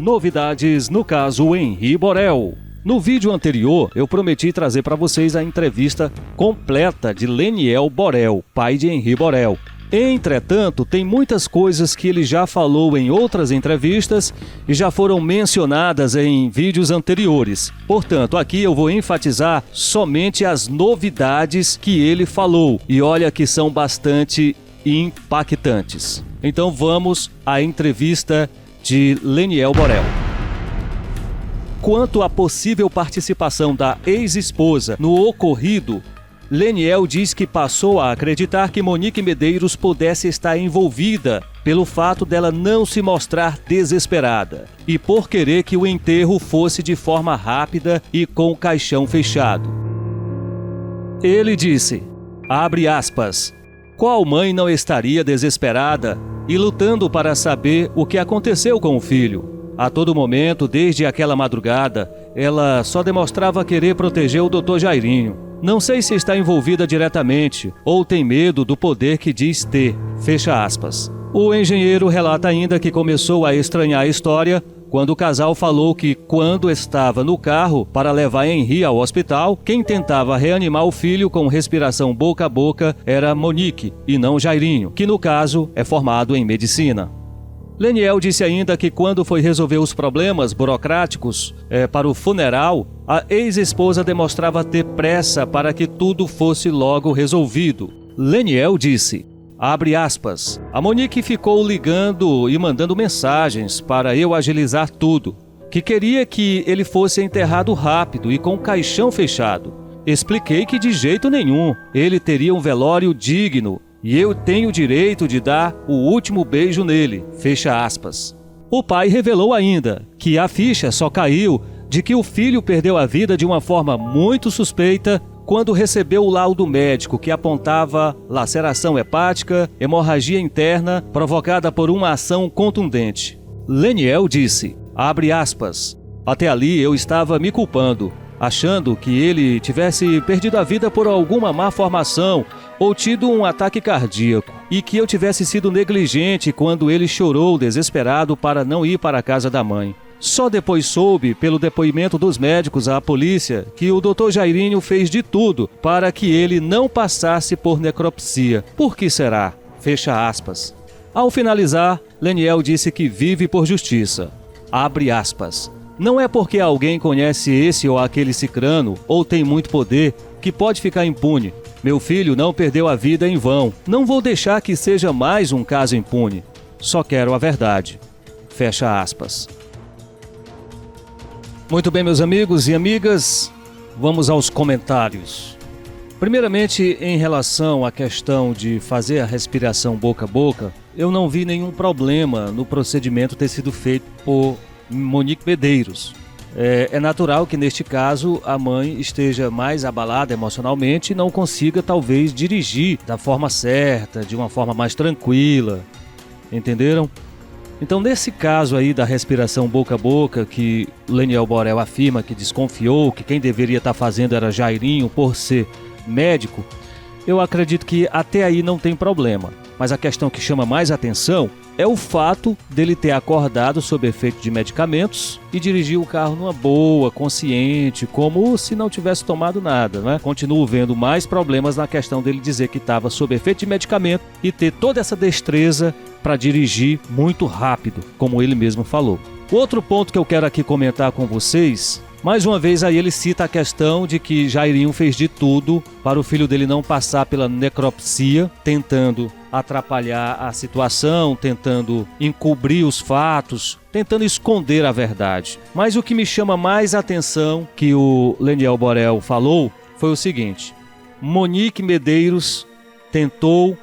Novidades no caso Henri Borel. No vídeo anterior, eu prometi trazer para vocês a entrevista completa de Leniel Borel, pai de Henri Borel. Entretanto, tem muitas coisas que ele já falou em outras entrevistas e já foram mencionadas em vídeos anteriores. Portanto, aqui eu vou enfatizar somente as novidades que ele falou. E olha que são bastante impactantes. Então vamos à entrevista de Leniel Borel. Quanto à possível participação da ex-esposa no ocorrido, Leniel diz que passou a acreditar que Monique Medeiros pudesse estar envolvida pelo fato dela não se mostrar desesperada e por querer que o enterro fosse de forma rápida e com o caixão fechado. Ele disse, abre aspas, qual mãe não estaria desesperada e lutando para saber o que aconteceu com o filho? A todo momento, desde aquela madrugada, ela só demonstrava querer proteger o Dr. Jairinho. Não sei se está envolvida diretamente ou tem medo do poder que diz ter. Fecha aspas. O engenheiro relata ainda que começou a estranhar a história quando o casal falou que quando estava no carro para levar Henri ao hospital, quem tentava reanimar o filho com respiração boca a boca era Monique e não Jairinho, que no caso é formado em medicina. Leniel disse ainda que quando foi resolver os problemas burocráticos para o funeral, a ex-esposa demonstrava ter pressa para que tudo fosse logo resolvido. Leniel disse, abre aspas, a Monique ficou ligando e mandando mensagens para eu agilizar tudo, que queria que ele fosse enterrado rápido e com o caixão fechado. Expliquei que de jeito nenhum, ele teria um velório digno, e eu tenho o direito de dar o último beijo nele, fecha aspas. O pai revelou ainda que a ficha só caiu de que o filho perdeu a vida de uma forma muito suspeita quando recebeu o laudo médico que apontava laceração hepática, hemorragia interna provocada por uma ação contundente. Leniel disse, abre aspas, até ali eu estava me culpando, achando que ele tivesse perdido a vida por alguma má formação ou tido um ataque cardíaco, e que eu tivesse sido negligente quando ele chorou desesperado para não ir para a casa da mãe. Só depois soube, pelo depoimento dos médicos à polícia, que o Dr. Jairinho fez de tudo para que ele não passasse por necropsia. Por que será? Fecha aspas. Ao finalizar, Leniel disse que vive por justiça. Abre aspas. Não é porque alguém conhece esse ou aquele cicrano ou tem muito poder que pode ficar impune. Meu filho não perdeu a vida em vão. Não vou deixar que seja mais um caso impune. Só quero a verdade. Fecha aspas. Muito bem, meus amigos e amigas, vamos aos comentários. Primeiramente, em relação à questão de fazer a respiração boca a boca, eu não vi nenhum problema no procedimento ter sido feito por Monique Medeiros. É natural que neste caso a mãe esteja mais abalada emocionalmente e não consiga talvez dirigir da forma certa, de uma forma mais tranquila, entenderam? Então nesse caso aí da respiração boca a boca, que Leniel Borel afirma que desconfiou que quem deveria estar fazendo era Jairinho por ser médico, eu acredito que até aí não tem problema. Mas a questão que chama mais atenção é o fato dele ter acordado sob efeito de medicamentos e dirigir o carro numa boa, consciente, como se não tivesse tomado nada, né? Continuo vendo mais problemas na questão dele dizer que estava sob efeito de medicamento e ter toda essa destreza para dirigir muito rápido, como ele mesmo falou. Outro ponto que eu quero aqui comentar com vocês, mais uma vez aí ele cita a questão de que Jairinho fez de tudo para o filho dele não passar pela necropsia, tentando atrapalhar a situação, tentando encobrir os fatos, tentando esconder a verdade. Mas o que me chama mais atenção que o Leniel Borel falou foi o seguinte: Monique Medeiros tentou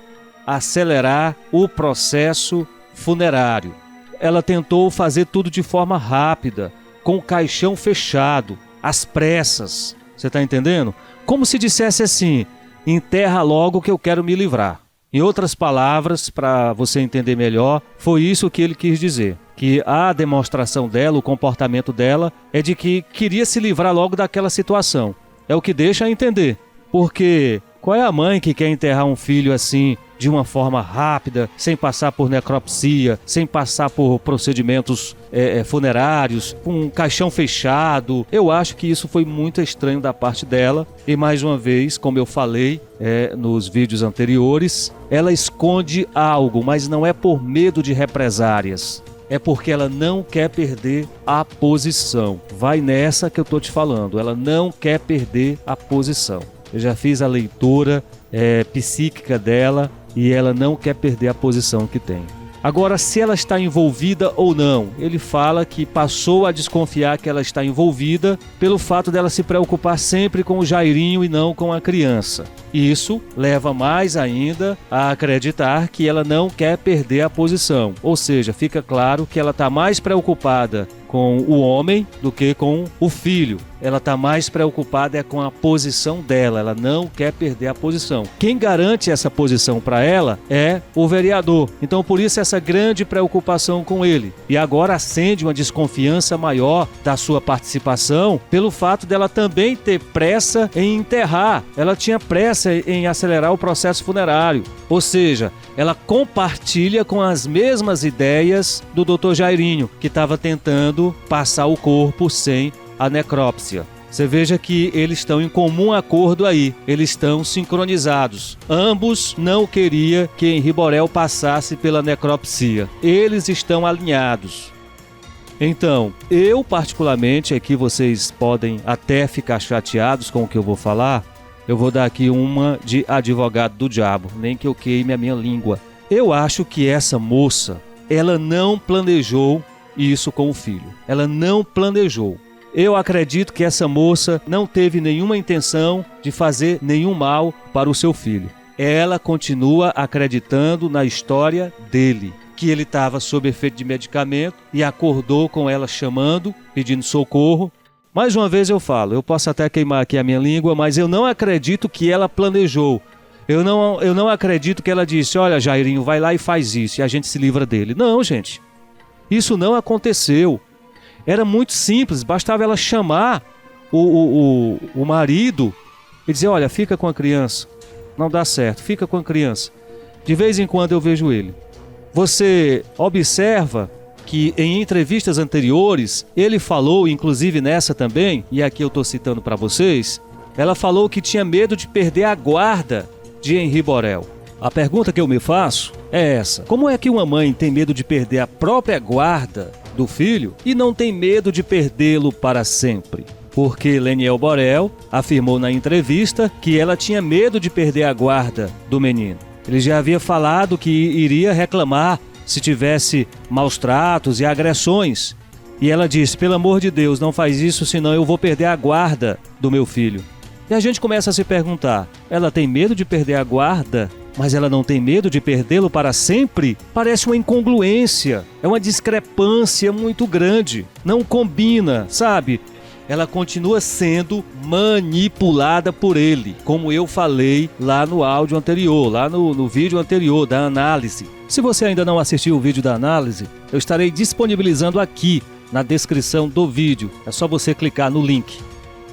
acelerar o processo funerário. Ela tentou fazer tudo de forma rápida, com o caixão fechado, às pressas. Você está entendendo? Como se dissesse assim, enterra logo que eu quero me livrar. Em outras palavras, para você entender melhor, foi isso que ele quis dizer. Que a demonstração dela, o comportamento dela, é de que queria se livrar logo daquela situação. É o que deixa a entender. Porque qual é a mãe que quer enterrar um filho assim, de uma forma rápida, sem passar por necropsia, sem passar por procedimentos funerários, com um caixão fechado. Eu acho que isso foi muito estranho da parte dela. E mais uma vez, como eu falei nos vídeos anteriores, ela esconde algo, mas não é por medo de represárias. É porque ela não quer perder a posição. Vai nessa que eu estou te falando. Ela não quer perder a posição. Eu já fiz a leitura psíquica dela e ela não quer perder a posição que tem. Agora, se ela está envolvida ou não, ele fala que passou a desconfiar que ela está envolvida pelo fato dela se preocupar sempre com o Jairinho e não com a criança. Isso leva mais ainda a acreditar que ela não quer perder a posição. Ou seja, fica claro que ela está mais preocupada com o homem do que com o filho. Ela está mais preocupada com a posição dela, ela não quer perder a posição. Quem garante essa posição para ela é o vereador. Então por isso essa grande preocupação com ele. E agora acende uma desconfiança maior da sua participação pelo fato dela também ter pressa em enterrar. Ela tinha pressa em acelerar o processo funerário. Ou seja, ela compartilha com as mesmas ideias do Dr. Jairinho, que estava tentando passar o corpo sem a necrópsia. Você veja que eles estão em comum acordo aí, eles estão sincronizados. Ambos não queriam que Henri Borel passasse pela necropsia. Eles estão alinhados. Então, eu particularmente, aqui vocês podem até ficar chateados com o que eu vou falar, eu vou dar aqui uma de advogado do diabo, nem que eu queime a minha língua. Eu acho que essa moça, ela não planejou isso com o filho. Ela não planejou. Eu acredito que essa moça não teve nenhuma intenção de fazer nenhum mal para o seu filho. Ela continua acreditando na história dele, que ele estava sob efeito de medicamento e acordou com ela chamando, pedindo socorro. Mais uma vez eu falo, eu posso até queimar aqui a minha língua, mas eu não acredito que ela planejou. Eu não acredito que ela disse, olha Jairinho, vai lá e faz isso e a gente se livra dele. Não, gente. Isso não aconteceu. Era muito simples, bastava ela chamar o marido e dizer, olha, fica com a criança. Não dá certo, fica com a criança. De vez em quando eu vejo ele. Você observa que em entrevistas anteriores, ele falou, inclusive nessa também, e aqui eu estou citando para vocês, ela falou que tinha medo de perder a guarda de Henri Borel. A pergunta que eu me faço é essa: como é que uma mãe tem medo de perder a própria guarda do filho e não tem medo de perdê-lo para sempre? Porque Leniel Borel afirmou na entrevista que ela tinha medo de perder a guarda do menino. Ele já havia falado que iria reclamar se tivesse maus tratos e agressões. E ela disse, pelo amor de Deus, não faz isso, senão eu vou perder a guarda do meu filho. E a gente começa a se perguntar, ela tem medo de perder a guarda, mas ela não tem medo de perdê-lo para sempre? Parece uma incongruência, é uma discrepância muito grande, não combina, sabe? Ela continua sendo manipulada por ele, como eu falei lá no áudio anterior, lá no vídeo anterior da análise. Se você ainda não assistiu o vídeo da análise, eu estarei disponibilizando aqui na descrição do vídeo, é só você clicar no link.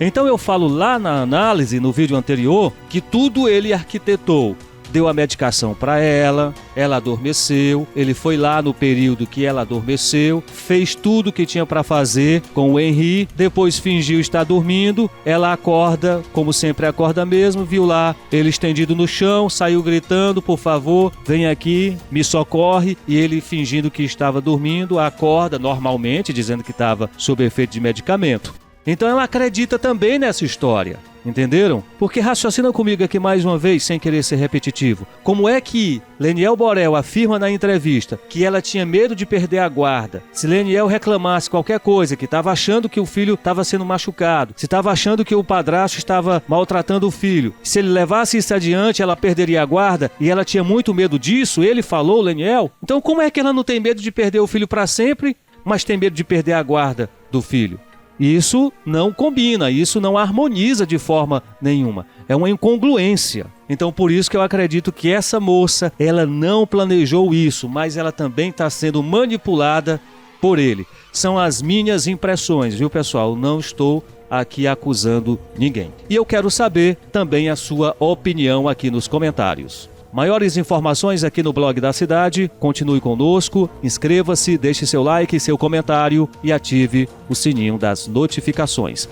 Então eu falo lá na análise, no vídeo anterior, que tudo ele arquitetou. Deu a medicação para ela adormeceu, ele foi lá no período que ela adormeceu, fez tudo o que tinha para fazer com o Henri, depois fingiu estar dormindo, ela acorda, como sempre acorda mesmo, viu lá ele estendido no chão, saiu gritando, por favor, vem aqui, me socorre, e ele fingindo que estava dormindo, acorda normalmente, dizendo que estava sob efeito de medicamento. Então ela acredita também nessa história, entenderam? Porque raciocina comigo aqui mais uma vez, sem querer ser repetitivo. Como é que Leniel Borel afirma na entrevista que ela tinha medo de perder a guarda? Se Leniel reclamasse qualquer coisa, que estava achando que o filho estava sendo machucado, se estava achando que o padrasto estava maltratando o filho, se ele levasse isso adiante, ela perderia a guarda, e ela tinha muito medo disso, ele falou, Leniel. Então como é que ela não tem medo de perder o filho para sempre, mas tem medo de perder a guarda do filho? Isso não combina, isso não harmoniza de forma nenhuma. É uma incongruência. Então por isso que eu acredito que essa moça, ela não planejou isso, mas ela também está sendo manipulada por ele. São as minhas impressões, viu pessoal? Não estou aqui acusando ninguém. E eu quero saber também a sua opinião aqui nos comentários. Maiores informações aqui no blog da cidade. Continue conosco, inscreva-se, deixe seu like, seu comentário e ative o sininho das notificações.